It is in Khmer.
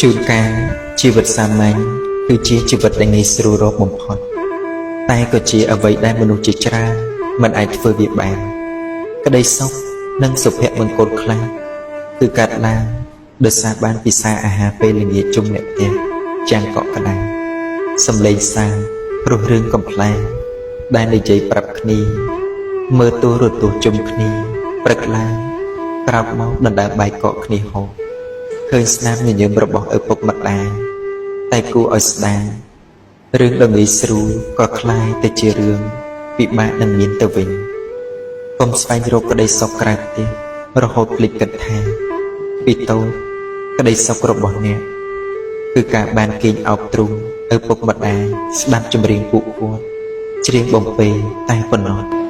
ជួនកាលជីវិតសាមញ្ញគឺជាជីវិតដែលងាយស្រួលរកបំផុតតែក៏ជាអ្វីដែលមនុស្សជាច្រើនមិនអាចធ្វើវាបានក្តីសុខនិងសុភមង្គលខ្លះគឺកើតឡើងដោយសារបានពិសារអាហារពេលល្ងាចជុំអ្នកផ្ទះចាំងកក់ក្ដៅសំឡេងសារព្រោះរឿងកំប្លែងដែលនិយាយប្រាប់គ្នាមើលទូរទស្សន៍ជុំគ្នាព្រឹកឡើងក្រោកមកដណ្ដើមបាយកកគ្នាហូបឃើញស្នាមញញឹមរបស់ឪពុកម្ដាយតែគួរឲ្យស្ដាយរឿងដ៏ងាយស្រួលក៏คล้ายទៅជារឿងពិបាកនឹងមានទៅវិញកុំស្វែងរកក្តីសុខក្រៅផ្ទះរហូតភ្លេចគិតថាពីតូចក្តីសុខរបស់អ្នកគឺការបានគេងអោបទ្រូងឪពុកម្ដាយស្ដាប់ចម្រៀងពួកគាត់ច្រៀងបំពេតែប៉ុណ្ណោះ